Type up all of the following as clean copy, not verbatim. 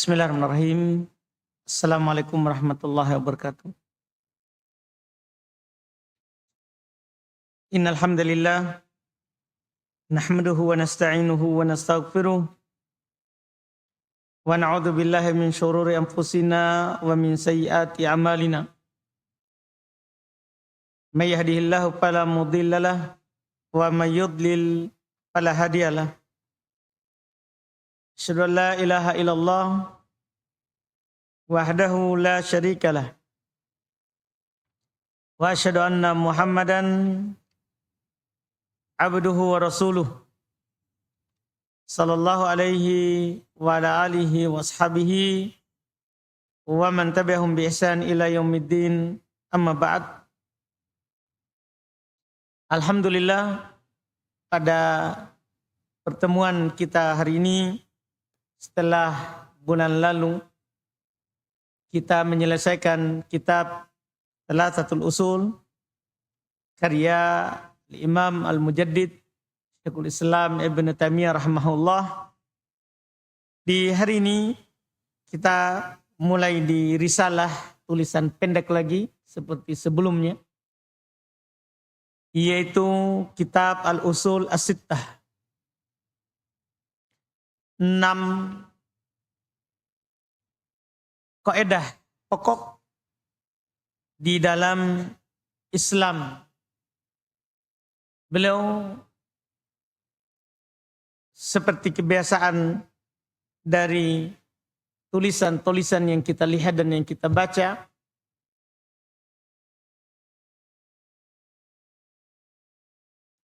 Bismillahirrahmanirrahim. Assalamualaikum warahmatullahi wabarakatuh. Innal hamdalillah nahmaduhu wa nasta'inuhu wa nastaghfiruh wa na'udzu billahi min syururi anfusina wa min sayyiati a'malina. May yahdihillahu fala mudhillalah wa may yudlil fala hadiyalah. Asyhadu an la ilaha illallah wahdahu la syarikalah wa asyhadu anna Muhammadan abduhu wa rasuluh sallallahu alaihi wa ala alihi wa ashabihi wa man tabi'ahum bi ihsan ila yaumiddin, amma ba'd. Alhamdulillah, pada pertemuan kita hari ini setelah bulan lalu kita menyelesaikan kitab Thalathatul Usul karya Imam Al-Mujaddid Syekhul Islam Ibn Taimiyah rahimahullah. Di hari ini kita mulai di risalah tulisan pendek lagi seperti sebelumnya, yaitu kitab Al-Usul As-Sittah. 6 kaidah pokok di dalam Islam. Beliau seperti kebiasaan dari tulisan-tulisan yang kita lihat dan yang kita baca,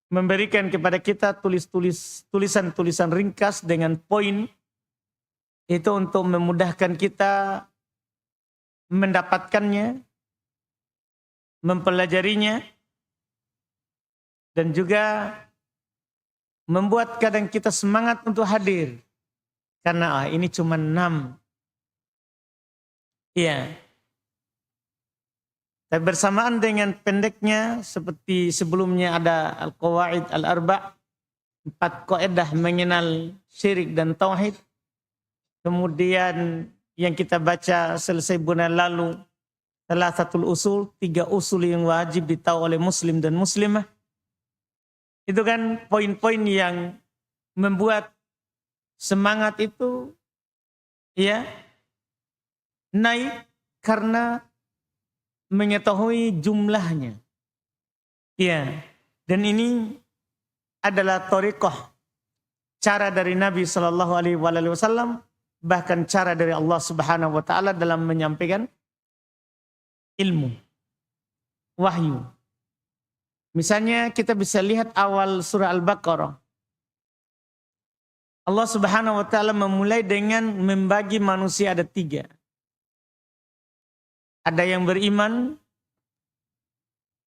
memberikan kepada kita tulisan-tulisan ringkas dengan poin, itu untuk memudahkan kita mendapatkannya, mempelajarinya, dan juga membuat kadang kita semangat untuk hadir. Karena ini cuma 6. Iya. Tapi bersamaan dengan pendeknya, seperti sebelumnya ada Al-Qawaid Al-Arba', 4 kaidah mengenal syirik dan tauhid. Kemudian yang kita baca selesai bulan lalu, Thalathatul Usul, 3 usul yang wajib ditahu oleh muslim dan muslimah. Itu kan poin-poin yang membuat semangat itu ya naik karena mengetahui jumlahnya. Ya, dan ini adalah thariqah, cara dari Nabi sallallahu alaihi wasallam, bahkan cara dari Allah Subhanahu wa taala dalam menyampaikan ilmu, wahyu. Misalnya kita bisa lihat awal surah Al-Baqarah. Allah Subhanahu wa taala memulai dengan membagi manusia ada 3. Ada yang beriman,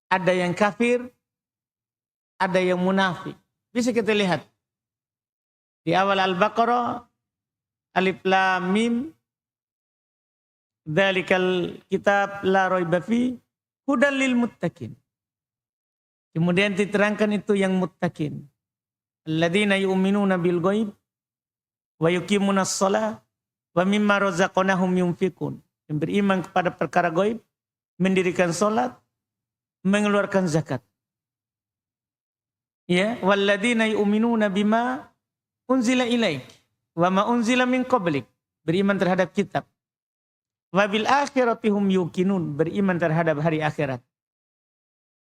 ada yang kafir, ada yang munafik. Bisa kita lihat di awal Al-Baqarah, Alif Lam Mim, dzalikal kitab la raiba fi hudal lil muttaqin. Kemudian diterangkan itu yang muttaqin, alladzina yu'minuna bil ghaib wa yuqimunas shalah wa mimma razaqnahum yunfiqun. Yang beriman kepada perkara gaib, mendirikan salat, mengeluarkan zakat. Ya, walladzina yu'minuna bima unzila ilaik wa ma unzila min qablik. Beriman terhadap kitab. Wa bil akhirati hum yuqinun, beriman terhadap hari akhirat.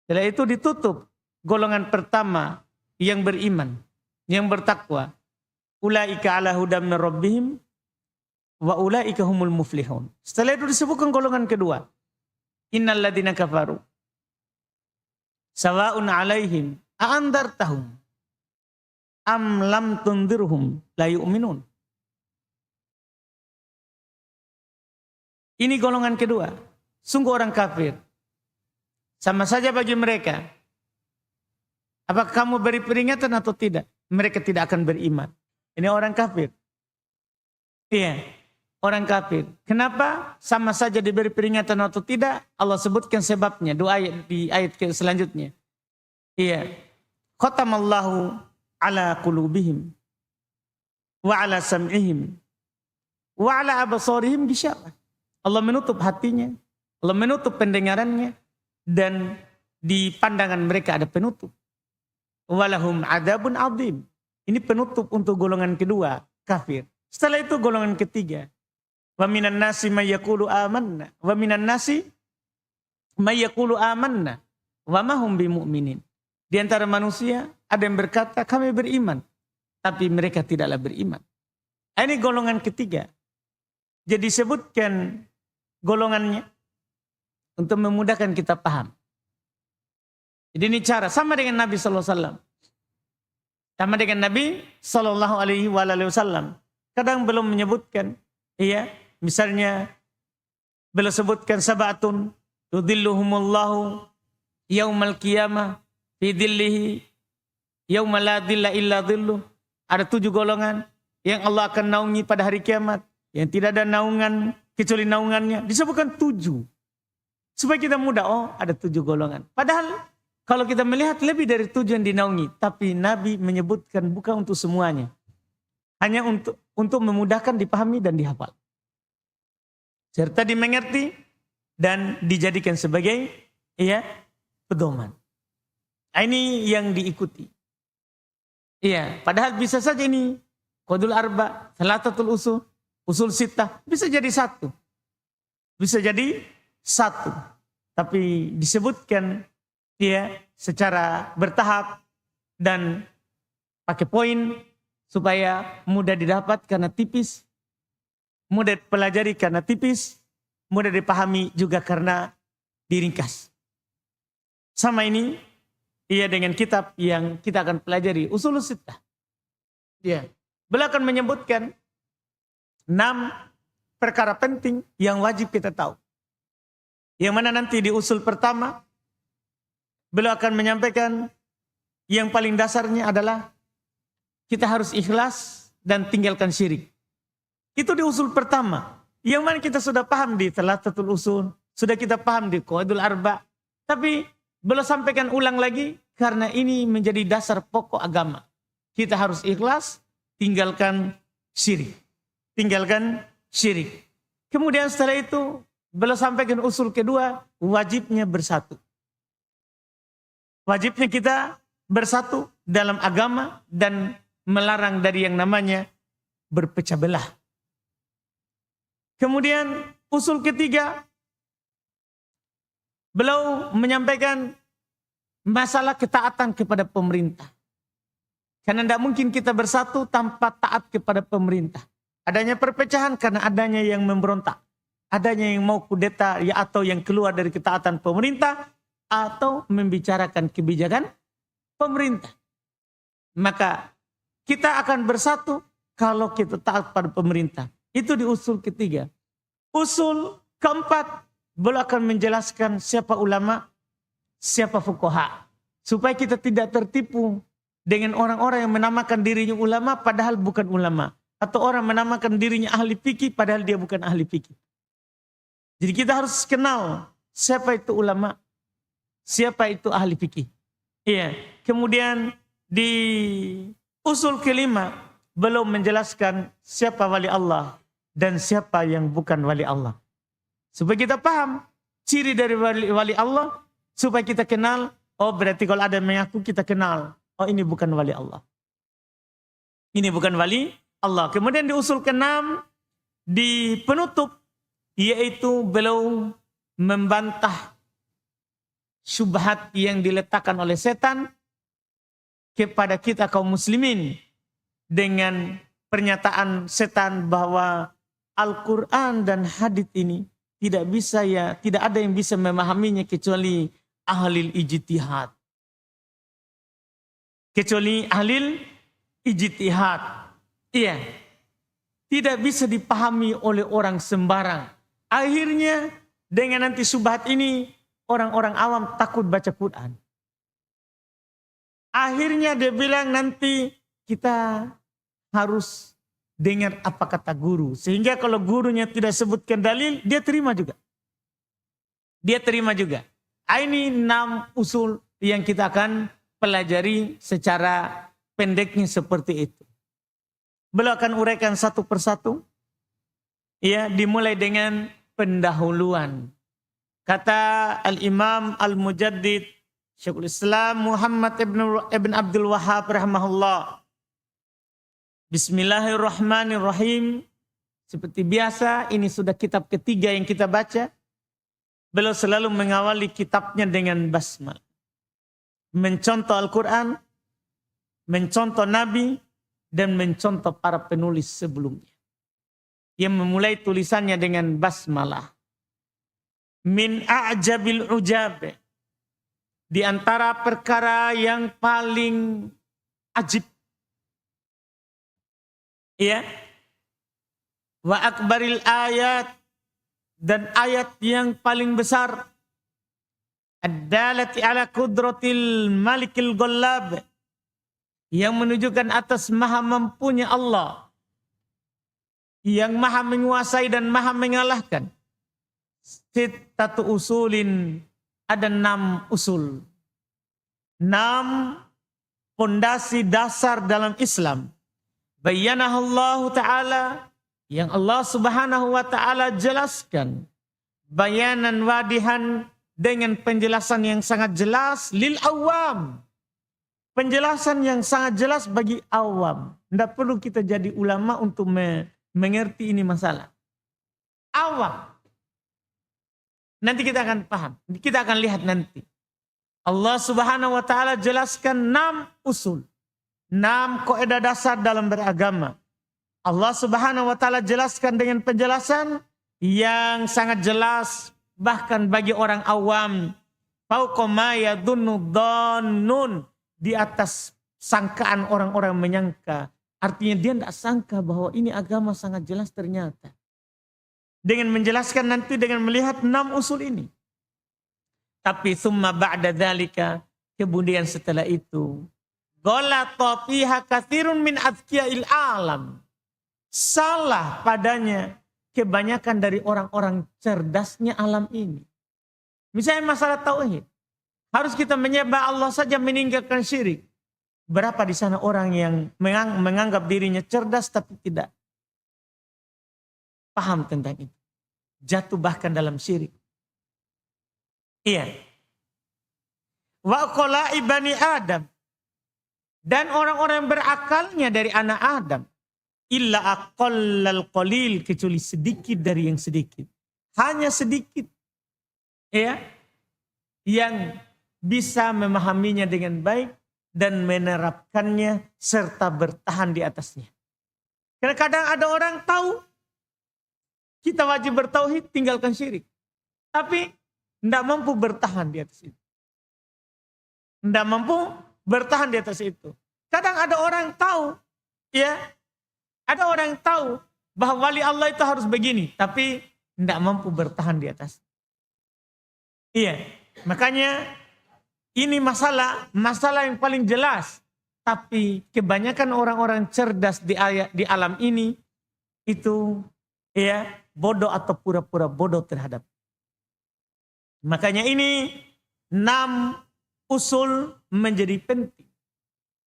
Setelah itu ditutup golongan pertama yang beriman, yang bertakwa. Ulaika ala hudam min rabbihim wa ulaika humul muflihun. Setelah itu disebutkan golongan kedua. Innal ladzina kafaru sawa'un 'alaihim a'andartahum am lam tundirhum la yu'minun. Ini golongan kedua. Sungguh orang kafir. Sama saja bagi mereka. Apakah kamu beri peringatan atau tidak? Mereka tidak akan beriman. Ini orang kafir. Iya, orang kafir. Kenapa? Sama saja diberi peringatan atau tidak? Allah sebutkan sebabnya. Dua ayat di ayat selanjutnya. Iya. Khatamallahu ala qulubihim wa ala sam'ihim wa ala absarihim ghishawah. Allah menutup hatinya, Allah menutup pendengarannya, dan di pandangan mereka ada penutup. Walahum adabun adzim. Ini penutup untuk golongan kedua, kafir. Setelah itu golongan ketiga. Wa minan nasi may yaqulu amanna. Wa minan nasi may yaqulu amanna. Wa ma hum bimu'minin. Di antara manusia ada yang berkata kami beriman. Tapi mereka tidaklah beriman. Ini golongan ketiga. Jadi sebutkan golongannya untuk memudahkan kita paham. Jadi ini cara sama dengan Nabi SAW. Sama dengan Nabi SAW. Kadang belum menyebutkan. Iya, misalnya belum sebutkan sabatun. Yudhilluhumullahu yaumal qiyamah. Fi dhillihi yauma la dhilla illa dhilluh. Ada 7 golongan yang Allah akan naungi pada hari kiamat. Yang tidak ada naungan kecuali naungannya. Disebutkan 7. Supaya kita mudah, oh ada 7 golongan. Padahal kalau kita melihat lebih dari 7 yang dinaungi. Tapi Nabi menyebutkan bukan untuk semuanya. Hanya untuk memudahkan dipahami dan dihafal. Serta dimengerti dan dijadikan sebagai pedoman. Ini yang diikuti. Iya, padahal bisa saja ini Qadul Arba, Thalathatul Usul, Usul Sittah, bisa jadi 1. Bisa jadi 1. Tapi disebutkan secara bertahap dan pakai poin supaya mudah didapat karena tipis, mudah dipelajari karena tipis, mudah dipahami juga karena diringkas. Sama ini dengan kitab yang kita akan pelajari, Usul Sittah. Beliau akan menyebutkan 6 perkara penting yang wajib kita tahu. Yang mana nanti di usul pertama, beliau akan menyampaikan yang paling dasarnya adalah kita harus ikhlas dan tinggalkan syirik. Itu di usul pertama. Yang mana kita sudah paham di Thalathatul Usul, sudah kita paham di Qawaidul Arba. Tapi beliau sampaikan ulang lagi karena ini menjadi dasar pokok agama. Kita harus ikhlas, tinggalkan syirik. Tinggalkan syirik. Kemudian setelah itu beliau sampaikan usul kedua, wajibnya bersatu. Wajibnya kita bersatu dalam agama dan melarang dari yang namanya berpecah belah. Kemudian usul ketiga, beliau menyampaikan masalah ketaatan kepada pemerintah. Karena tidak mungkin kita bersatu tanpa taat kepada pemerintah. Adanya perpecahan karena adanya yang memberontak. Adanya yang mau kudeta atau yang keluar dari ketaatan pemerintah. Atau membicarakan kebijakan pemerintah. Maka kita akan bersatu kalau kita taat pada pemerintah. Itu di usul ketiga. Usul keempat, beliau akan menjelaskan siapa ulama, siapa fuqaha. Supaya kita tidak tertipu dengan orang-orang yang menamakan dirinya ulama padahal bukan ulama. Atau orang menamakan dirinya ahli fikih padahal dia bukan ahli fikih. Jadi kita harus kenal siapa itu ulama, siapa itu ahli fikih. Kemudian di usul kelima belum menjelaskan siapa wali Allah dan siapa yang bukan wali Allah. Supaya kita paham ciri dari wali Allah, supaya kita kenal, oh berarti kalau ada yang mengaku kita kenal, oh ini bukan wali Allah. Ini bukan wali Allah. Kemudian di usul ke-6 di penutup, yaitu beliau membantah syubhat yang diletakkan oleh setan kepada kita kaum muslimin dengan pernyataan setan bahwa Al-Quran dan hadits ini tidak ada yang bisa memahaminya kecuali ahli ijtihad. Kecuali ahli ijtihad. Tidak bisa dipahami oleh orang sembarang. Akhirnya dengan nanti syubhat ini orang-orang awam takut baca Quran. Akhirnya dia bilang nanti kita harus dengar apa kata guru. Sehingga kalau gurunya tidak sebutkan dalil, dia terima juga. Dia terima juga. Ini 6 usul yang kita akan pelajari secara pendeknya seperti itu. Beliau akan uraikan satu persatu. Ya, dimulai dengan pendahuluan. Kata Al-Imam Al-Mujaddid Syekhul Islam Muhammad ibn Abdul Wahhab rahimahullah. Bismillahirrahmanirrahim. Seperti biasa, ini sudah kitab ketiga yang kita baca. Beliau selalu mengawali kitabnya dengan basmalah. Mencontoh Al-Quran, mencontoh Nabi, dan mencontoh para penulis sebelumnya. Yang memulai tulisannya dengan basmalah. Min a'jabil ujab. Di antara perkara yang paling ajib. Ya. Wa akbaril ayat. Dan ayat yang paling besar. Ad-dalati ala kudratil malikil ghallab. Yang menunjukkan atas maha mampunya Allah. Yang maha menguasai dan maha mengalahkan. Sittatu usulin. Ada 6 usul. 6 pondasi dasar dalam Islam. Bayyanahallahu ta'ala. Yang Allah subhanahu wa ta'ala jelaskan. Bayanan wadihan dengan penjelasan yang sangat jelas. Lil awam. Penjelasan yang sangat jelas bagi awam. Tidak perlu kita jadi ulama untuk mengerti ini masalah. Awam. Nanti kita akan paham. Kita akan lihat nanti. Allah subhanahu wa ta'ala jelaskan 6 usul. 6 kaidah dasar dalam beragama. Allah subhanahu wa ta'ala jelaskan dengan penjelasan yang sangat jelas. Bahkan bagi orang awam. Fauqa ma yadunnu dhannun. Di atas sangkaan orang-orang menyangka. Artinya dia tidak sangka bahwa ini agama sangat jelas ternyata. Dengan menjelaskan nanti dengan melihat 6 usul ini. Tapi summa ba'da dzalika, kemudian setelah itu, ghalata fiha katsirun min adzkiya'il alam. Salah padanya kebanyakan dari orang-orang cerdasnya alam ini. Misalnya masalah tauhid. Harus kita menyembah Allah saja meninggalkan syirik. Berapa di sana orang yang menganggap dirinya cerdas tapi tidak paham tentang itu. Jatuh bahkan dalam syirik. Iya. Wa qala'i bani Adam. Dan orang-orang yang berakalnya dari anak Adam. Illa aqallal qalil. Kecuali sedikit dari yang sedikit. Hanya sedikit. Ya. Yang bisa memahaminya dengan baik. Dan menerapkannya serta bertahan di atasnya. Karena kadang ada orang tahu. Kita wajib bertauhid, tinggalkan syirik. Tapi tidak mampu bertahan di atas itu. Tidak mampu bertahan di atas itu. Kadang ada orang tahu, ya, ada orang tahu bahwa wali Allah itu harus begini, tapi tidak mampu bertahan di atas. Iya, makanya ini masalah yang paling jelas. Tapi kebanyakan orang-orang cerdas di alam ini itu, ya, bodoh atau pura-pura bodoh terhadap. Makanya ini 6 usul menjadi penting.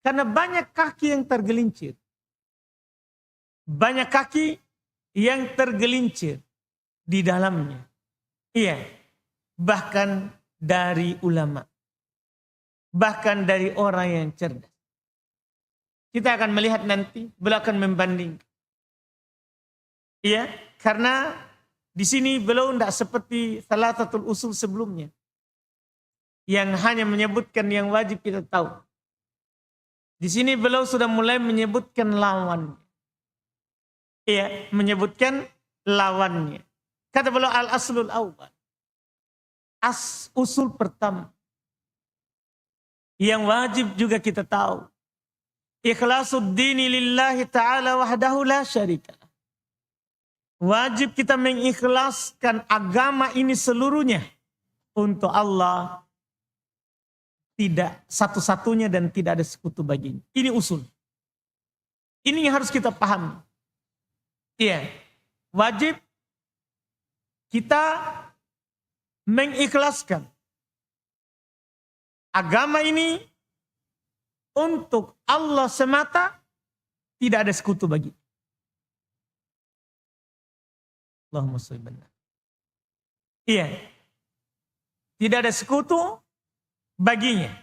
Karena banyak kaki yang tergelincir. Banyak kaki yang tergelincir di dalamnya. Iya. Bahkan dari ulama. Bahkan dari orang yang cerdas. Kita akan melihat nanti, beliau akan membandingkan. Iya. Karena di sini beliau tidak seperti Thalathatul Usul sebelumnya. Yang hanya menyebutkan yang wajib kita tahu. Di sini beliau sudah mulai menyebutkan lawannya. Iya, menyebutkan lawannya. Kata beliau al-aslul awal. Usul pertama. Yang wajib juga kita tahu. Ikhlasul dini lillahi ta'ala wahdahu la syarika. Wajib kita mengikhlaskan agama ini seluruhnya untuk Allah, tidak satu-satunya dan tidak ada sekutu baginya. Ini usul. Ini yang harus kita pahami. Iya, wajib kita mengikhlaskan agama ini untuk Allah semata, tidak ada sekutu bagi. Allahumma sholli benar. Iya. Tidak ada sekutu baginya.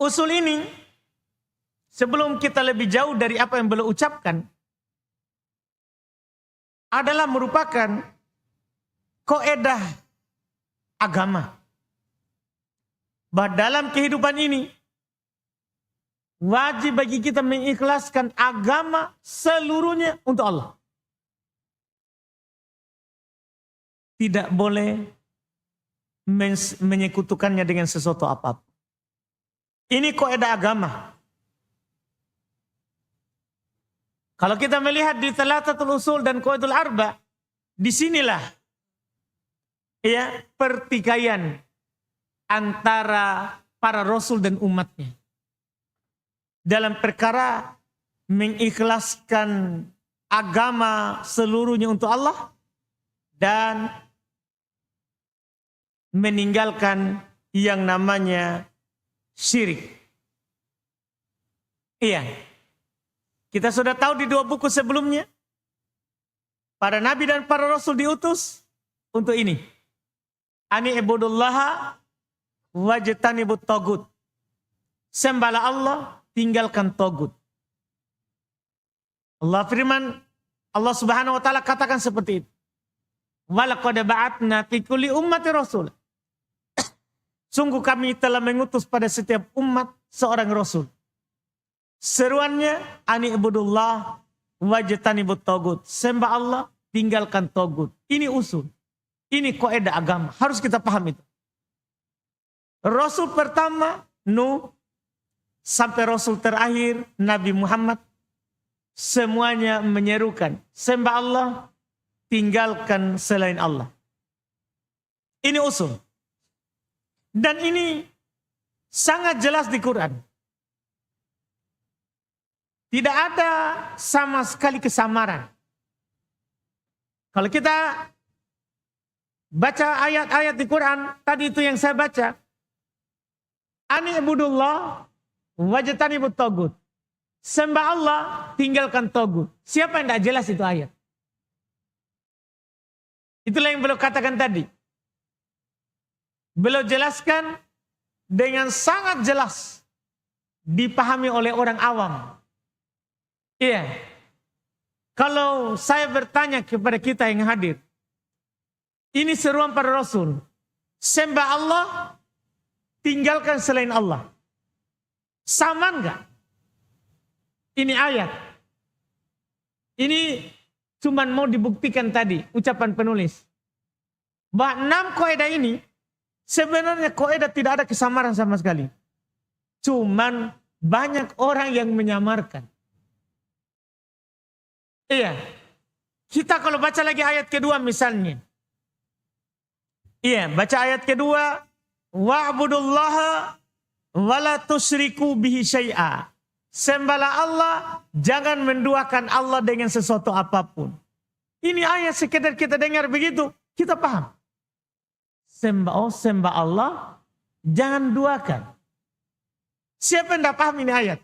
Usul ini, sebelum kita lebih jauh dari apa yang beliau ucapkan, adalah merupakan kaidah agama. Bahwa dalam kehidupan ini, wajib bagi kita mengikhlaskan agama seluruhnya untuk Allah. Tidak boleh menyekutukannya dengan sesuatu apapun. Ini kaidah agama. Kalau kita melihat di Thalathatul Usul dan Qawaidul Arba, disinilah ya pertikaian antara para rasul dan umatnya dalam perkara mengikhlaskan agama seluruhnya untuk Allah dan meninggalkan yang namanya syirik. Iya. Kita sudah tahu di 2 buku sebelumnya, para nabi dan para rasul diutus untuk ini. Ani ibudullaha wajtanibut tagut. Sembahlah Allah, tinggalkan tagut. Allah firman, Allah Subhanahu wa taala katakan seperti itu. Walaqad ba'atna fi kulli ummati rasul. Sungguh kami telah mengutus pada setiap umat seorang rasul. Seruannya, ani ibudullah wajtanibut tagut. Sembah Allah, tinggalkan tagut. Ini usul. Ini kaidah agama. Harus kita paham itu. Rasul pertama, Nuh, sampai rasul terakhir, Nabi Muhammad, semuanya menyerukan, sembah Allah, tinggalkan selain Allah. Ini usul. Dan ini sangat jelas di Quran. Tidak ada sama sekali kesamaran. Kalau kita baca ayat-ayat di Quran, tadi itu yang saya baca. Ani ibudullah wajtanibut tagut. Sembah Allah, tinggalkan tagut. Siapa yang tidak jelas itu ayat? Itulah yang beliau katakan tadi. Beliau jelaskan dengan sangat jelas. Dipahami oleh orang awam. Iya. Kalau saya bertanya kepada kita yang hadir. Ini seruan para rasul. Sembah Allah, tinggalkan selain Allah. Sama enggak? Ini ayat. Ini cuman mau dibuktikan tadi, ucapan penulis. Bahwa 6 kaidah ini, sebenarnya kaidah tidak ada kesamaran sama sekali. Cuman banyak orang yang menyamarkan. Iya. Kita kalau baca lagi ayat kedua misalnya. Iya, baca ayat kedua. Wa'budullaha wa la tusyriku bihi syai'a. Sembahlah Allah, jangan menduakan Allah dengan sesuatu apapun. Ini ayat sekedar kita dengar begitu, kita paham. Sembah Allah, jangan duakan. Siapa yang tidak paham ini ayat?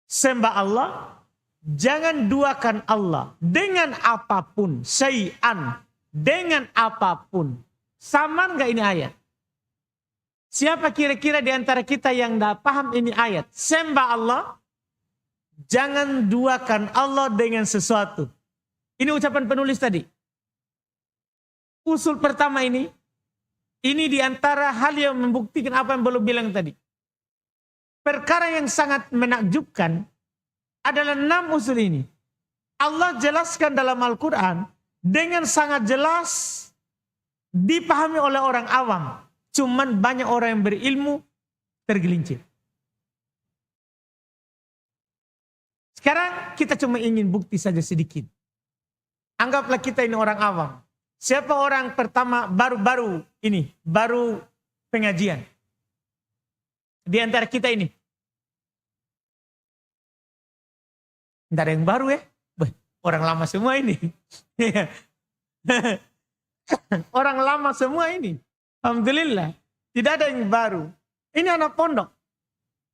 Sembah Allah, jangan duakan Allah dengan apapun, syai'an, dengan apapun. Sama enggak ini ayat? Siapa kira-kira di antara kita yang tidak paham ini ayat? Sembah Allah, jangan duakan Allah dengan sesuatu. Ini ucapan penulis tadi. Usul pertama ini di antara hal yang membuktikan apa yang belum bilang tadi. Perkara yang sangat menakjubkan adalah 6 usul ini. Allah jelaskan dalam Al-Quran dengan sangat jelas dipahami oleh orang awam. Cuman banyak orang yang berilmu tergelincir. Sekarang kita cuma ingin bukti saja sedikit. Anggaplah kita ini orang awam. Siapa orang pertama baru pengajian? Di antara kita ini. Tidak ada yang baru ya. Orang lama semua ini. Orang lama semua ini. Alhamdulillah. Tidak ada yang baru. Ini anak pondok.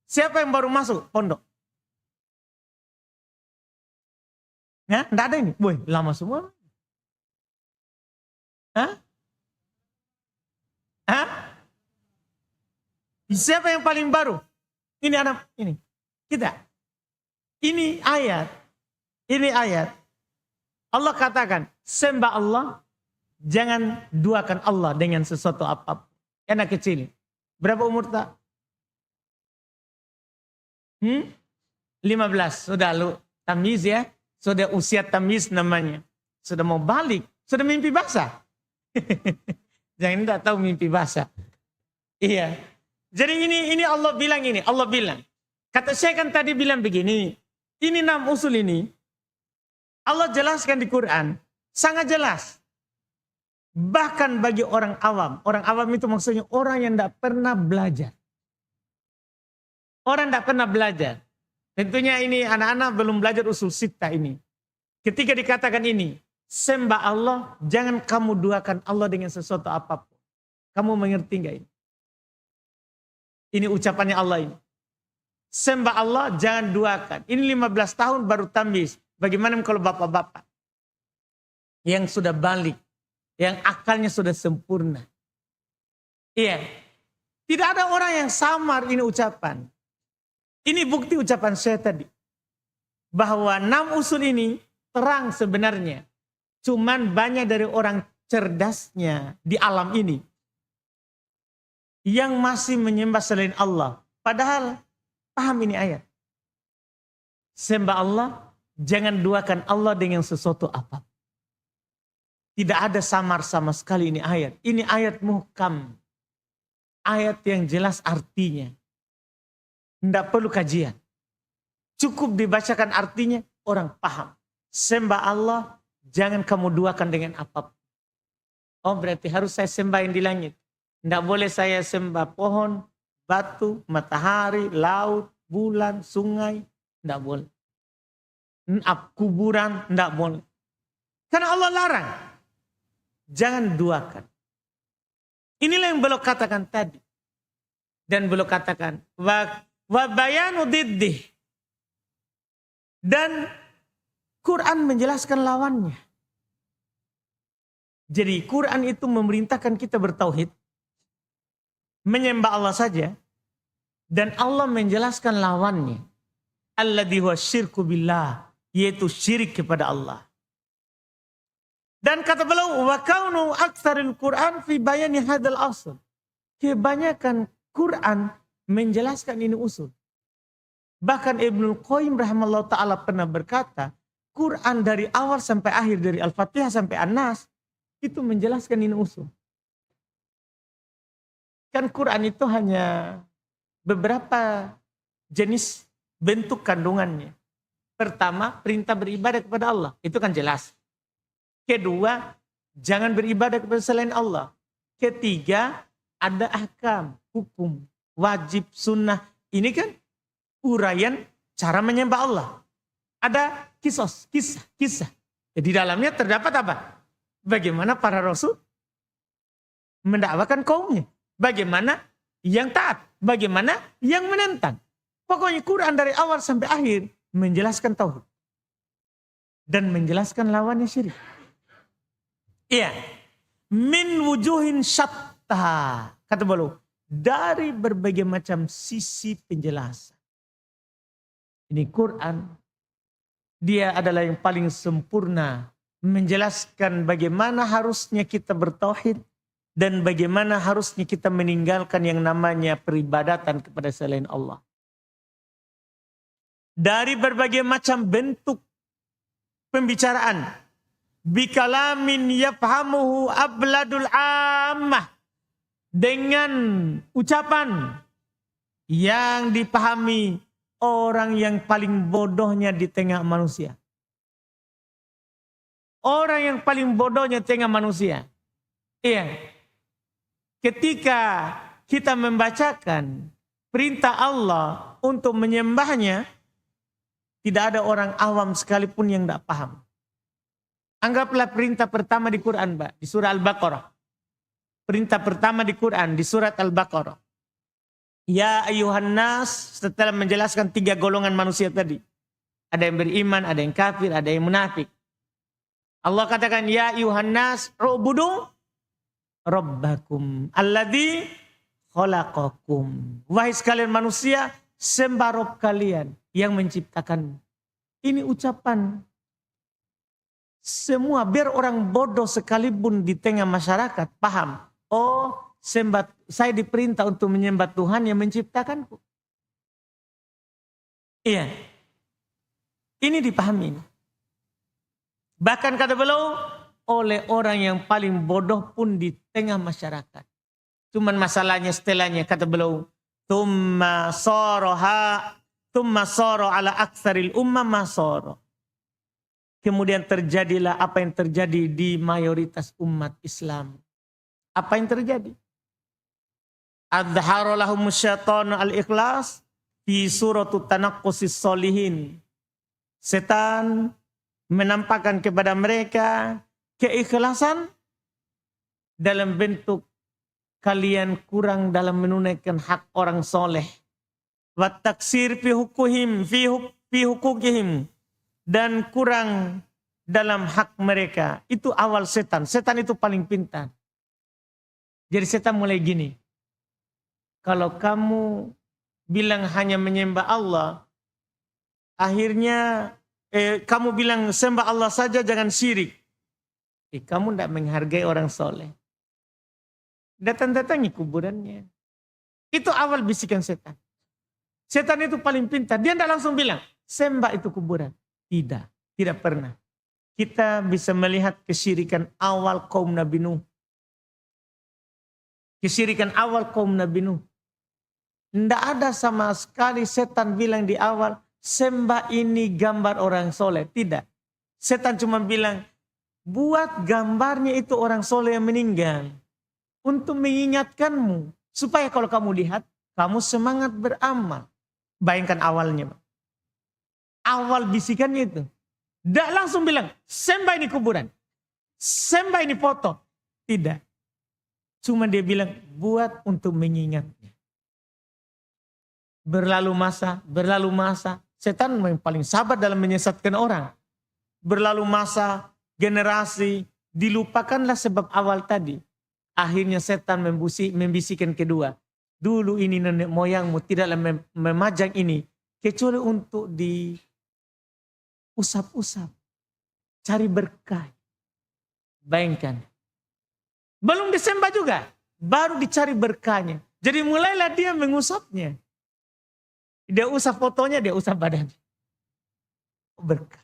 Siapa yang baru masuk pondok? Ya, enggak ada ini. Woi, lama semua. Hah? Hah? Siapa yang paling baru? Ini anak ini. Kita. Ini ayat. Ini ayat. Allah katakan, sembah Allah, jangan duakan Allah dengan sesuatu apapun. Anak kecil. Berapa umur tak? 15. Sudah lu tamyiz ya. Sudah usia tamyiz namanya. Sudah mau balik. Sudah mimpi basah. Jangan tidak tahu mimpi basah. Iya. Jadi ini Allah bilang ini. Allah bilang. Kata saya kan tadi bilang begini. Ini 6 usul ini. Allah jelaskan di Quran. Sangat jelas. Bahkan bagi orang awam. Orang awam itu maksudnya orang yang tidak pernah belajar. Orang tidak pernah belajar. Tentunya ini anak-anak belum belajar usul sittah ini. Ketika dikatakan ini. Sembah Allah. Jangan kamu duakan Allah dengan sesuatu apapun. Kamu mengerti enggak ini? Ini ucapannya Allah ini. Sembah Allah jangan duakan. Ini 15 tahun baru tamyiz. Bagaimana kalau bapak-bapak yang sudah balik, yang akalnya sudah sempurna. Iya. Tidak ada orang yang samar ini ucapan. Ini bukti ucapan saya tadi. Bahwa 6 usul ini terang sebenarnya. Cuman banyak dari orang cerdasnya di alam ini. Yang masih menyembah selain Allah. Padahal paham ini ayat. Sembah Allah. Jangan duakan Allah dengan sesuatu apa. Tidak ada samar sama sekali ini ayat. Ini ayat muhkam. Ayat yang jelas artinya. Tidak perlu kajian. Cukup dibacakan artinya, orang paham. Sembah Allah, jangan kamu duakan dengan apapun. Oh berarti harus saya sembah yang di langit. Tidak boleh saya sembah pohon, batu, matahari, laut, bulan, sungai. Tidak boleh. Kuburan, tidak boleh. Karena Allah larang. Jangan duakan. Inilah yang beliau katakan tadi. Dan beliau katakan, wa bayanu diddih. Dan Quran menjelaskan lawannya. Jadi Quran itu memerintahkan kita bertauhid. Menyembah Allah saja. Dan Allah menjelaskan lawannya. Alladhi huwa syirku billah. Yaitu syirik kepada Allah. Dan kata beliau, wa kaunu aktsaril Quran fi bayani hadzal asl. Kebanyakan Quran menjelaskan ini usul. Bahkan Ibnul Qayyim rahimahullah taala pernah berkata, Quran dari awal sampai akhir, dari Al-Fatihah sampai An-Nas, itu menjelaskan ini usul. Kan Quran itu hanya beberapa jenis bentuk kandungannya. Pertama, perintah beribadah kepada Allah. Itu kan jelas. Kedua, jangan beribadah kepada selain Allah. Ketiga, ada ahkam, hukum, wajib, sunnah. Ini kan uraian cara menyembah Allah. Ada kisah. Di dalamnya terdapat apa? Bagaimana para rasul mendakwakan kaumnya. Bagaimana yang taat. Bagaimana yang menentang. Pokoknya Quran dari awal sampai akhir menjelaskan tauhid dan menjelaskan lawannya syirik. Iya. Min wujuhin syatta. Kata beliau, dari berbagai macam sisi penjelasan. Ini Quran, dia adalah yang paling sempurna menjelaskan bagaimana harusnya kita bertauhid dan bagaimana harusnya kita meninggalkan yang namanya peribadatan kepada selain Allah. Dari berbagai macam bentuk pembicaraan. Bikalamin yafhamuhu abladul ammah. Dengan ucapan yang dipahami orang yang paling bodohnya di tengah manusia. Orang yang paling bodohnya di tengah manusia. Iya. Ketika kita membacakan perintah Allah untuk menyembahnya, tidak ada orang awam sekalipun yang tidak paham. Anggaplah perintah pertama di Quran, Mbak, di surah Al-Baqarah. Perintah pertama di Quran di surat Al-Baqarah. Ya ayuhan nas, setelah menjelaskan 3 golongan manusia tadi. Ada yang beriman, ada yang kafir, ada yang munafik. Allah katakan, ya ayuhan nas, u'budu rabbakum alladzi khalaqakum. Wahai sekalian manusia, sembah Rabb kalian yang menciptakan. Ini ucapan semua biar orang bodoh sekalipun di tengah masyarakat paham. Oh, saya diperintah untuk menyembah Tuhan yang menciptakanku. Iya. Ini dipahami. Bahkan kata beliau, oleh orang yang paling bodoh pun di tengah masyarakat. Cuman masalahnya setelahnya kata beliau, Tumma soro ala aktsaril umma masoro. Kemudian terjadilah apa yang terjadi di mayoritas umat Islam. Apa yang terjadi? Adhara lahum syaitanu al-ikhlas fi suratut tanaqqusis solihin. Setan menampakkan kepada mereka keikhlasan dalam bentuk kalian kurang dalam menunaikan hak orang soleh. Wa taksir fi hukukihim. Dan kurang dalam hak mereka. Itu awal setan. Setan itu paling pintar. Jadi setan mulai gini. Kalau kamu bilang hanya menyembah Allah, akhirnya kamu bilang sembah Allah saja, jangan syirik. Kamu tidak menghargai orang soleh. Datang-datangi kuburannya. Itu awal bisikan setan. Setan itu paling pintar. Dia tidak langsung bilang, sembah itu kuburan. Tidak pernah. Kita bisa melihat kesyirikan awal kaum Nabi Nuh. Kesyirikan awal kaum Nabi Nuh. Tidak ada sama sekali setan bilang di awal, sembah ini gambar orang soleh. Tidak. Setan cuma bilang, buat gambarnya itu orang soleh yang meninggal. Untuk mengingatkanmu. Supaya kalau kamu lihat, kamu semangat beramal. Bayangkan awalnya. Awal bisikannya itu. Tidak langsung bilang, sembah ini kuburan. Sembah ini foto. Tidak. Cuma dia bilang, buat untuk mengingatnya. Berlalu masa. Setan yang paling sabar dalam menyesatkan orang. Berlalu masa, generasi, dilupakanlah sebab awal tadi. Akhirnya setan membisikkan kedua. Dulu ini nenek moyangmu tidaklah memajang ini. Kecuali untuk usap-usap. Cari berkah. Bayangkan. Belum disembah juga. Baru dicari berkahnya. Jadi mulailah dia mengusapnya. Dia usap fotonya, dia usap badannya. Berkah.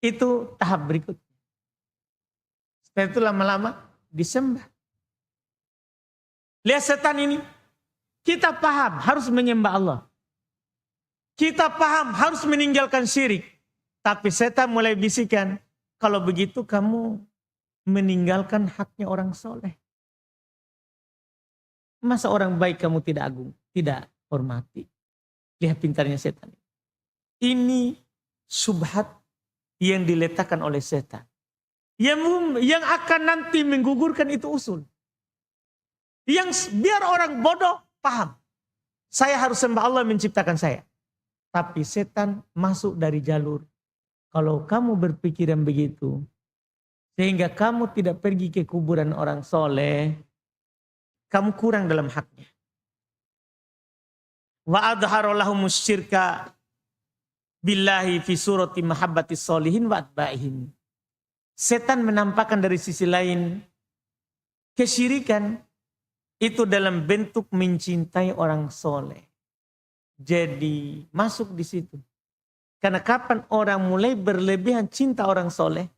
Itu tahap berikutnya. Setelah itu lama-lama disembah. Lihat setan ini. Kita paham harus menyembah Allah. Kita paham harus meninggalkan syirik. Tapi setan mulai bisikan, kalau begitu kamu meninggalkan haknya orang soleh. Masa orang baik kamu tidak agung, tidak hormati. Lihat pintarnya setan. Ini subhat yang diletakkan oleh setan. Yang akan nanti menggugurkan itu usul. Yang biar orang bodoh paham. Saya harus sembah Allah menciptakan saya. Tapi setan masuk dari jalur. Kalau kamu berpikiran begitu, sehingga kamu tidak pergi ke kuburan orang soleh, kamu kurang dalam haknya. Wa adhara lahumus syirka billahi fi surati mahabbati solihin wa atba'ihim. Setan menampakkan dari sisi lain kesyirikan itu dalam bentuk mencintai orang soleh. Jadi masuk di situ. Karena kapan orang mulai berlebihan cinta orang soleh,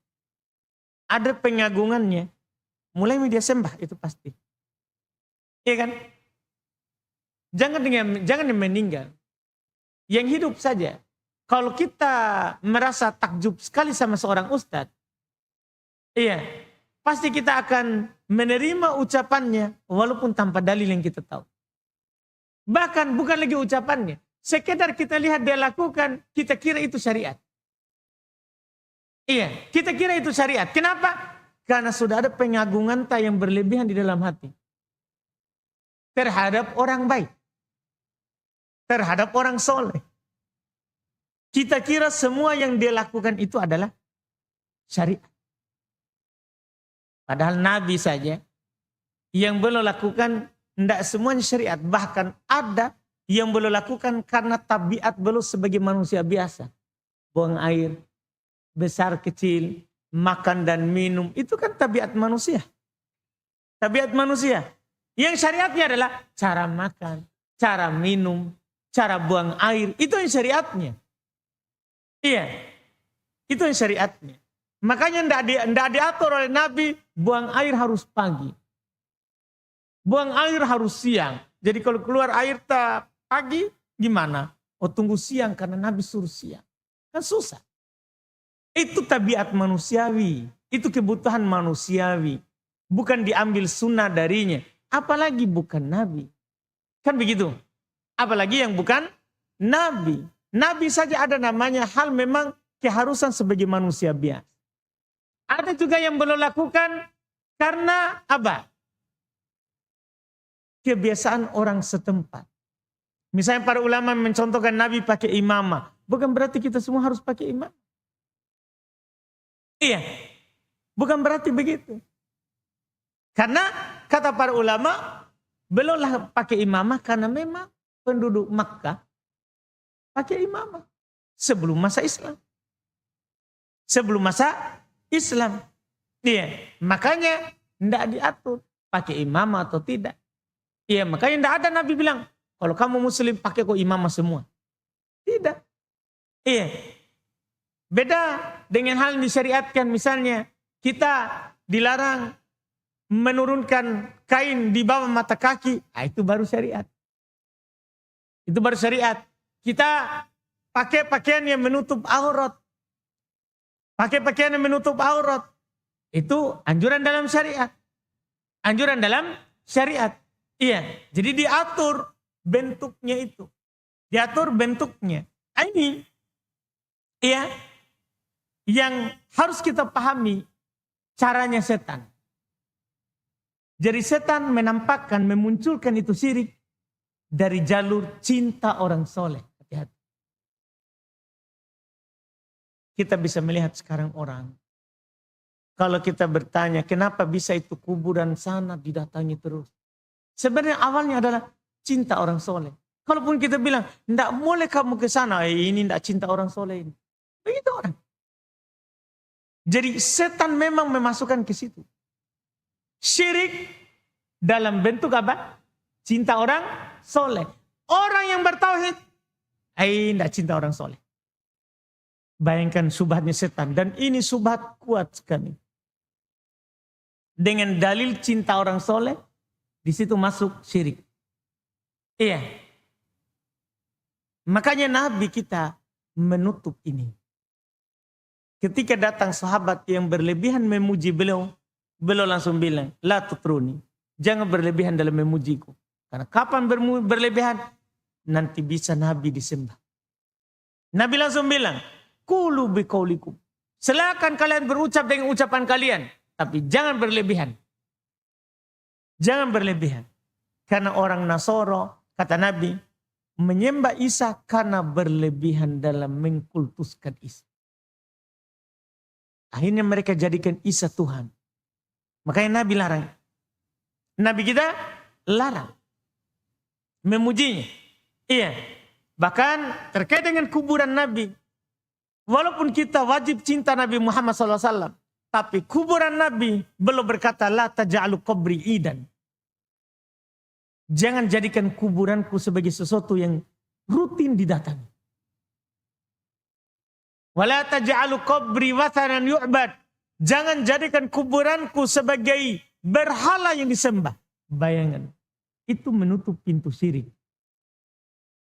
ada pengagungannya, mulai dia sembah itu pasti. Iya kan? Jangan yang meninggal. Yang hidup saja. Kalau kita merasa takjub sekali sama seorang ustadz, iya, pasti kita akan menerima ucapannya walaupun tanpa dalil yang kita tahu. Bahkan bukan lagi ucapannya. Sekedar kita lihat dia lakukan, kita kira itu syariat. Iya, kita kira itu syariat. Kenapa? Karena sudah ada pengagungan yang berlebihan di dalam hati. terhadap orang baik, terhadap orang soleh. Kita kira semua yang dia lakukan itu adalah syariat. Padahal Nabi saja yang beliau lakukan tidak semuanya syariat. Bahkan ada yang beliau lakukan karena tabiat beliau sebagai manusia biasa. Buang air, besar kecil, makan dan minum. Itu kan tabiat manusia. Tabiat manusia. Yang syariatnya adalah cara makan, cara minum, cara buang air. Itu yang syariatnya. Iya, itu yang syariatnya. Makanya tidak diatur oleh Nabi, buang air harus pagi. Buang air harus siang. Jadi kalau keluar air tak pagi, gimana? Oh tunggu siang karena Nabi suruh siang. Kan susah. Itu tabiat manusiawi. Itu kebutuhan manusiawi. Bukan diambil sunnah darinya. Apalagi bukan Nabi. Kan begitu. Apalagi yang bukan Nabi. Nabi saja ada namanya hal memang keharusan sebagai manusia biasa. Ada juga yang belum lakukan karena apa? Kebiasaan orang setempat. Misalnya para ulama mencontohkan Nabi pakai imamah. Bukan berarti kita semua harus pakai imamah. Iya. Bukan berarti begitu. Karena kata para ulama, belumlah pakai imamah karena memang penduduk Makkah pakai imamah. Sebelum masa Islam. Sebelum masa Islam. Iya. Makanya tidak diatur pakai imamah atau tidak. Iya, makanya tidak ada Nabi bilang, kalau kamu muslim pakai kok imamah semua. Tidak. Iya. Beda dengan hal yang disyariatkan, misalnya kita dilarang menurunkan kain di bawah mata kaki. Nah, itu baru syariat. Itu baru syariat. Kita pakai pakaian yang menutup aurat. Pakai pakaian yang menutup aurat. Itu anjuran dalam syariat. Anjuran dalam syariat. Iya. Jadi diatur bentuknya itu. Diatur bentuknya. Ini. Iya. Yang harus kita pahami caranya setan. Jadi setan menampakkan, memunculkan itu syirik dari jalur cinta orang soleh. Hati-hati. Kita bisa melihat sekarang orang. Kalau kita bertanya kenapa bisa itu kuburan sana didatangi terus. Sebenarnya awalnya adalah cinta orang soleh. Kalaupun kita bilang tidak boleh kamu ke sana. Ini tidak cinta orang soleh ini. Begitu orang. Jadi setan memang memasukkan ke situ. Syirik dalam bentuk apa? Cinta orang soleh. Orang yang bertauhid. Tidak cinta orang soleh. Bayangkan subhatnya setan. Dan ini subhat kuat sekali. Dengan dalil cinta orang soleh. Di situ masuk syirik. Iya. Makanya Nabi kita menutup ini. Ketika datang sahabat yang berlebihan memuji beliau. Beliau langsung bilang. La tutruni. Jangan berlebihan dalam memujiku. Karena kapan berlebihan. Nanti bisa Nabi disembah. Nabi langsung bilang. Kulu biqaulikum. Silakan kalian berucap dengan ucapan kalian. Tapi jangan berlebihan. Jangan berlebihan. Karena orang Nasoro, kata Nabi, menyembah Isa karena berlebihan dalam mengkultuskan Isa. Akhirnya mereka jadikan Isa Tuhan. Makanya Nabi larang. Nabi kita larang. Memujinya. Iya. Bahkan terkait dengan kuburan Nabi. Walaupun kita wajib cinta Nabi Muhammad SAW. Tapi kuburan Nabi belum berkata, la taja'alu qabri idan. Jangan jadikan kuburanku sebagai sesuatu yang rutin didatangi. Wala taja'alu qabri wathanan yu'bad. Jangan jadikan kuburanku sebagai berhala yang disembah. Bayangan. Itu menutup pintu syirik.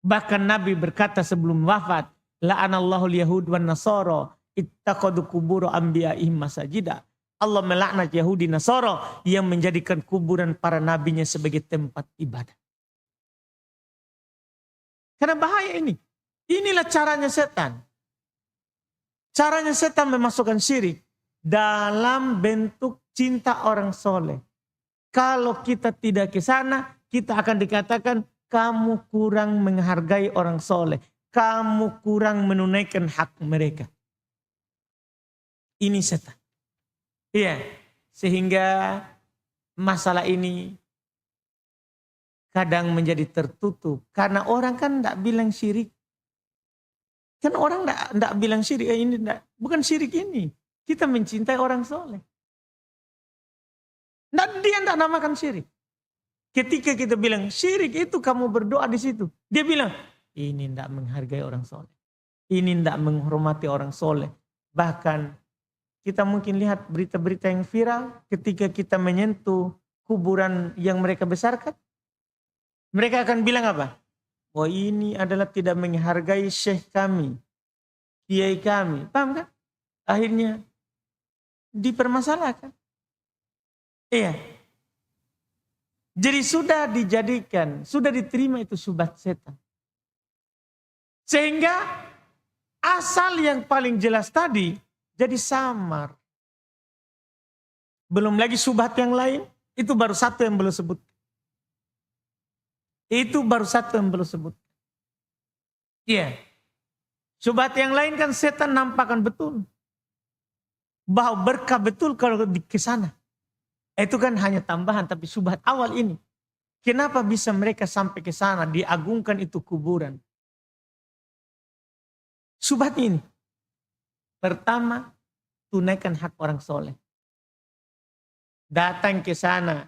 Bahkan Nabi berkata sebelum wafat. La'anallahu al-yahud wan nasara ittaqadu kubur anbiya'ihim masajida. Allah melaknat Yahudi Nasara yang menjadikan kuburan para nabinya sebagai tempat ibadah. Karena bahaya ini. Inilah caranya setan. Caranya setan memasukkan syirik dalam bentuk cinta orang soleh. Kalau kita tidak ke sana, kita akan dikatakan kamu kurang menghargai orang soleh. Kamu kurang menunaikan hak mereka. Ini setan. Iya, sehingga masalah ini kadang menjadi tertutup. Karena orang kan tidak bilang syirik. Kan orang tidak bilang syirik. Ini bukan syirik ini. Kita mencintai orang soleh. Dia tidak namakan syirik. Ketika kita bilang syirik itu kamu berdoa di situ. Dia bilang ini tidak menghargai orang soleh. Ini tidak menghormati orang soleh. Bahkan kita mungkin lihat berita-berita yang viral ketika kita menyentuh kuburan yang mereka besarkan. Mereka akan bilang apa? Oh ini adalah tidak menghargai syekh kami, kiai kami. Paham kan? Akhirnya dipermasalahkan. Iya. Jadi sudah dijadikan, sudah diterima itu syubhat setan. Sehingga asal yang paling jelas tadi jadi samar. Belum lagi syubhat yang lain, itu baru satu yang belum sebut. Itu baru satu yang belum sebut. Iya. Syubhat yang lain kan setan nampakkan betul. Bahwa berkah betul kalau ke sana. Itu kan hanya tambahan, tapi syubhat awal ini. Kenapa bisa mereka sampai ke sana, diagungkan itu kuburan? Syubhat ini. Pertama, tunaikan hak orang soleh. Datang ke sana.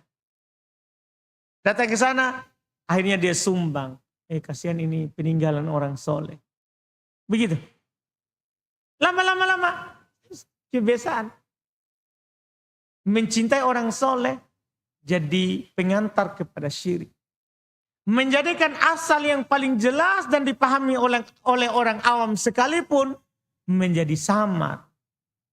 Datang ke sana, akhirnya dia sumbang. Kasihan ini peninggalan orang soleh. Begitu. Lama-lama kebiasaan. Mencintai orang soleh jadi pengantar kepada syirik. Menjadikan asal yang paling jelas dan dipahami oleh orang awam sekalipun menjadi samar.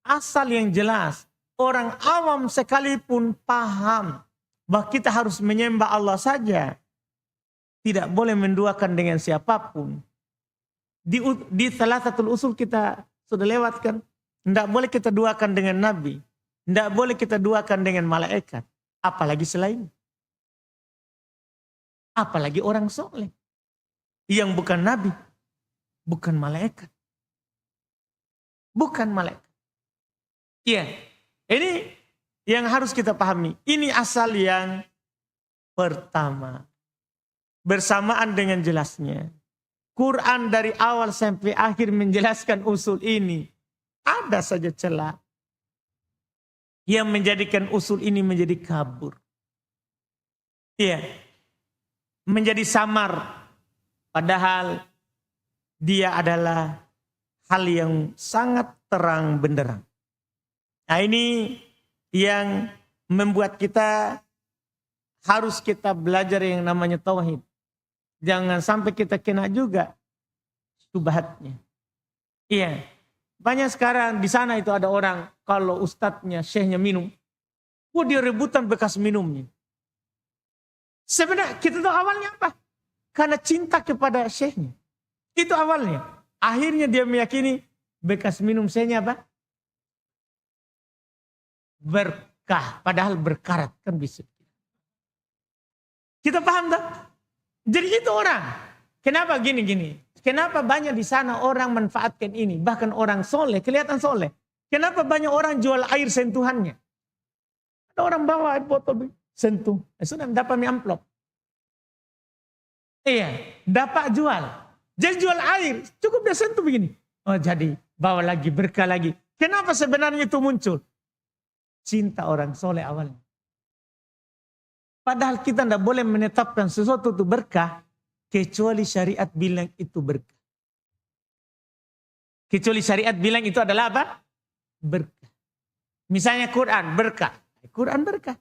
Asal yang jelas, orang awam sekalipun paham bahwa kita harus menyembah Allah saja. Tidak boleh menduakan dengan siapapun. Di salah satu usul kita sudah lewatkan. Tidak boleh kita duakan dengan Nabi. Tidak boleh kita duakan dengan malaikat. Apalagi selain. Apalagi orang soleh. Yang bukan Nabi. Bukan malaikat. Bukan malaikat. Iya. Ini yang harus kita pahami. Ini asal yang pertama. Bersamaan dengan jelasnya. Quran dari awal sampai akhir menjelaskan usul ini. Ada saja celah yang menjadikan usul ini menjadi kabur. Iya. Menjadi samar. Padahal dia adalah hal yang sangat terang benderang. Nah ini yang membuat kita harus kita belajar yang namanya tauhid. Jangan sampai kita kena juga syubhatnya. Iya. Banyak sekarang di sana itu ada orang kalau ustadznya, syekhnya minum. Wah dia rebutan bekas minumnya. Sebenarnya kita tahu awalnya apa? Karena cinta kepada syekhnya. Itu awalnya. Akhirnya dia meyakini bekas minum syekhnya apa? Berkah. Padahal berkarat kan bisa. Kita paham tak? Jadi itu orang. Kenapa gini-gini? Kenapa banyak di sana orang manfaatkan ini? Bahkan orang soleh, kelihatan soleh. Kenapa banyak orang jual air sentuhannya? Ada orang bawa air botol, sentuh. Sudah dapat mie amplop. Iya, dapat jual. Jadi jual air, cukup dia sentuh begini. Oh jadi, bawa lagi, berkah lagi. Kenapa sebenarnya itu muncul? Cinta orang soleh awalnya. Padahal kita tidak boleh menetapkan sesuatu itu berkah. Kecuali syariat bilang itu berkah. Kecuali syariat bilang itu adalah apa? Berkah. Misalnya Quran berkah. Quran berkah.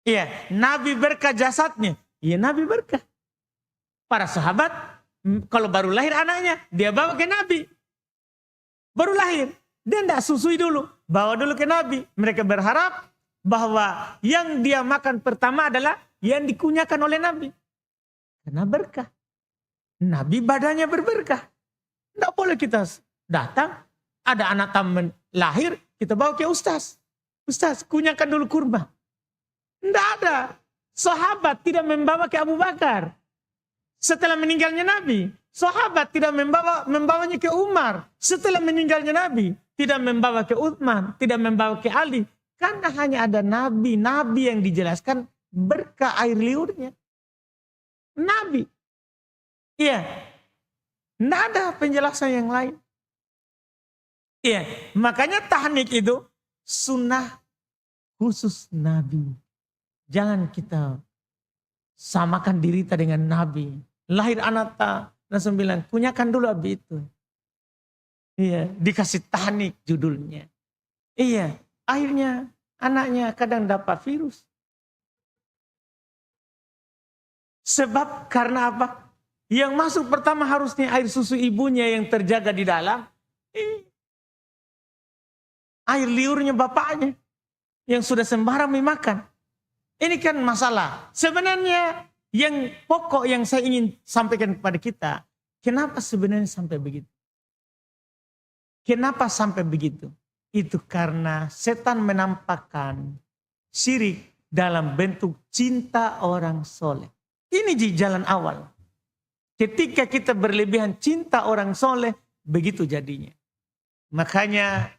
Iya, Nabi berkah jasadnya. Iya, Nabi berkah. Para sahabat kalau baru lahir anaknya, dia bawa ke Nabi. Baru lahir, dia tidak susui dulu. Bawa dulu ke Nabi. Mereka berharap bahwa yang dia makan pertama adalah yang dikunyakan oleh Nabi. Karena berkah. Nabi badannya berberkah. Tidak boleh kita datang, ada anak taman lahir, kita bawa ke ustaz. Ustaz, kunyakan dulu kurma. Tidak ada. Sahabat tidak membawa ke Abu Bakar setelah meninggalnya Nabi. Sahabat tidak membawanya ke Umar setelah meninggalnya Nabi. Tidak membawa ke Utsman, tidak membawa ke Ali. Karena hanya ada nabi-nabi yang dijelaskan berkah air liurnya. Nabi. Iya. Tidak ada penjelasan yang lain. Iya. Makanya tahnik itu sunnah khusus Nabi. Jangan kita samakan diri kita dengan Nabi. Lahir anak tak. Langsung bilang, kunyakan dulu abi itu. Iya, dikasih tahnik judulnya. Iya, akhirnya anaknya kadang dapat virus. Sebab karena apa? Yang masuk pertama harusnya air susu ibunya yang terjaga di dalam. Air liurnya bapaknya yang sudah sembarang memakan. Ini kan masalah. Sebenarnya yang pokok yang saya ingin sampaikan kepada kita. Kenapa sebenarnya sampai begitu? Kenapa sampai begitu? Itu karena setan menampakkan syirik dalam bentuk cinta orang soleh. Ini di jalan awal. Ketika kita berlebihan cinta orang soleh, begitu jadinya. Makanya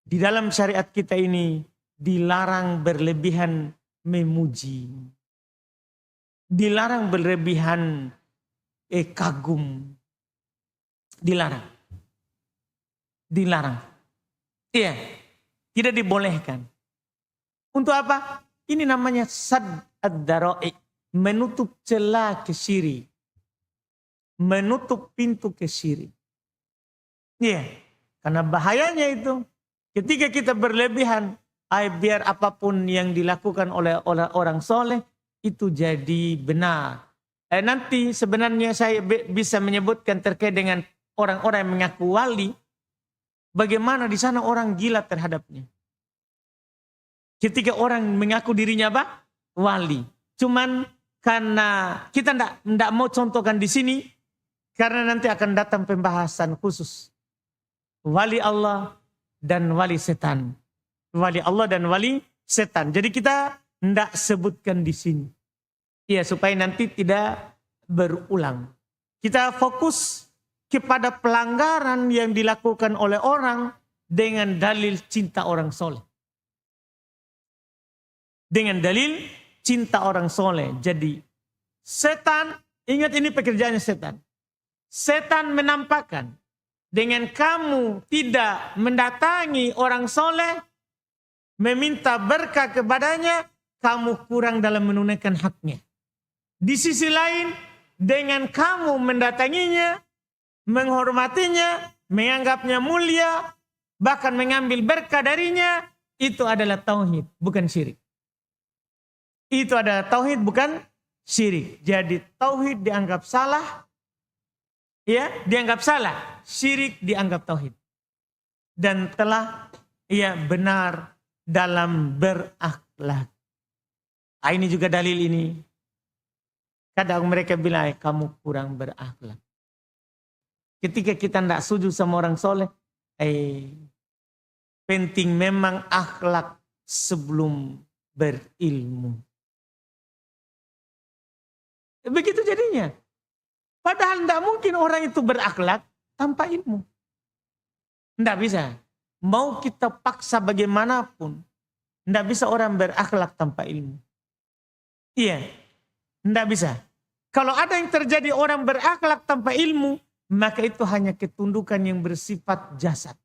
di dalam syariat kita ini dilarang berlebihan memuji. Dilarang berlebihan kagum. Dilarang. Dilarang. Iya, tidak dibolehkan. Untuk apa? Ini namanya sad ad-dara'i, menutup celah kesyirik. Menutup pintu kesyirik. Iya, karena bahayanya itu ketika kita berlebihan, biar apapun yang dilakukan oleh orang soleh itu jadi benar. Nanti sebenarnya saya bisa menyebutkan terkait dengan orang-orang yang mengaku wali. Bagaimana di sana orang gila terhadapnya. Ketika orang mengaku dirinya apa? Wali. Cuman karena kita tidak mau contohkan di sini. Karena nanti akan datang pembahasan khusus. Wali Allah dan wali setan. Wali Allah dan wali setan. Jadi kita tidak sebutkan di sini. Ya, supaya nanti tidak berulang. Kita fokus kepada pelanggaran yang dilakukan oleh orang dengan dalil cinta orang soleh. Dengan dalil cinta orang soleh. Jadi setan, ingat ini pekerjaannya setan. Setan menampakkan dengan kamu tidak mendatangi orang soleh, meminta berkah kepadanya, kamu kurang dalam menunaikan haknya. Di sisi lain, dengan kamu mendatanginya, menghormatinya, menganggapnya mulia, bahkan mengambil berkah darinya, itu adalah tauhid, bukan syirik. Itu adalah tauhid, bukan syirik. Jadi tauhid dianggap salah, ya, dianggap salah. Syirik dianggap tauhid. Dan telah benar dalam berakhlak. Ini juga dalil ini. Kadang mereka bilang, kamu kurang berakhlak. Ketika kita tidak setuju sama orang soleh, penting memang akhlak sebelum berilmu. Begitu jadinya. Padahal tidak mungkin orang itu berakhlak tanpa ilmu. Tidak bisa. Mau kita paksa bagaimanapun, tidak bisa orang berakhlak tanpa ilmu. Iya, tidak bisa. Kalau ada yang terjadi orang berakhlak tanpa ilmu, maka itu hanya ketundukan yang bersifat jasad.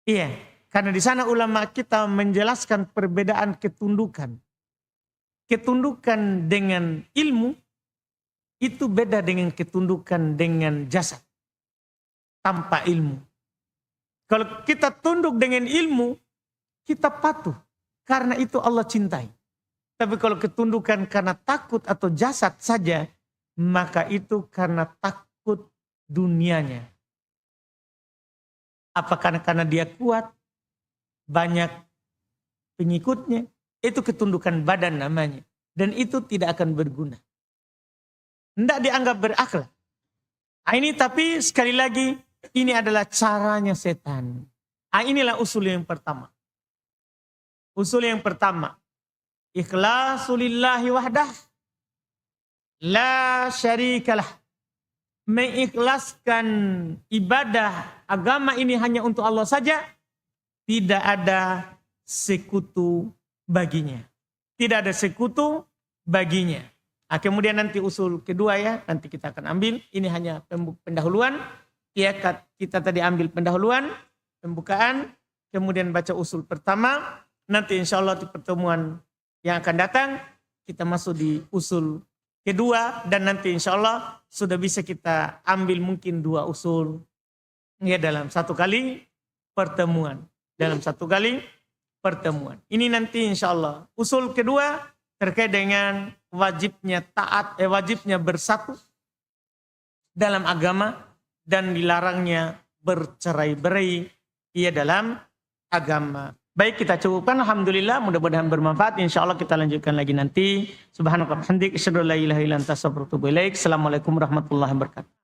Iya, karena di sana ulama kita menjelaskan perbedaan ketundukan. Ketundukan dengan ilmu itu beda dengan ketundukan dengan jasad. Tanpa ilmu. Kalau kita tunduk dengan ilmu, kita patuh. Karena itu Allah cintai. Tapi kalau ketundukan karena takut atau jasad saja, maka itu karena takut dunianya. Apakah karena dia kuat, banyak pengikutnya, itu ketundukan badan namanya. Dan itu tidak akan berguna. Tidak dianggap berakhlak. Ini tapi sekali lagi, ini adalah caranya setan. Inilah usul yang pertama. Usul yang pertama. Ikhlasu lillahi wahdah la syarikalah. Mengikhlaskan ibadah agama ini hanya untuk Allah saja, tidak ada sekutu baginya. Tidak ada sekutu baginya. Nah, kemudian nanti usul kedua ya, nanti kita akan ambil. Ini hanya pendahuluan. Ya, kita tadi ambil pendahuluan, pembukaan, kemudian baca usul pertama. Nanti insya Allah di pertemuan yang akan datang, kita masuk di usul kedua, dan nanti insya Allah sudah bisa kita ambil mungkin 2 usul ya dalam satu kali pertemuan. Dalam satu kali pertemuan. Ini nanti insya Allah. Usul kedua terkait dengan wajibnya taat, wajibnya bersatu dalam agama dan dilarangnya bercerai-berai ia dalam agama. Baik, kita cukupkan. Alhamdulillah, mudah-mudahan bermanfaat. Insya Allah kita lanjutkan lagi nanti. Subhanallah, hamdik, asyhadu an la ilaha illa anta, astaghfiruka wa atubu ilaik. Assalamualaikum warahmatullahi wabarakatuh.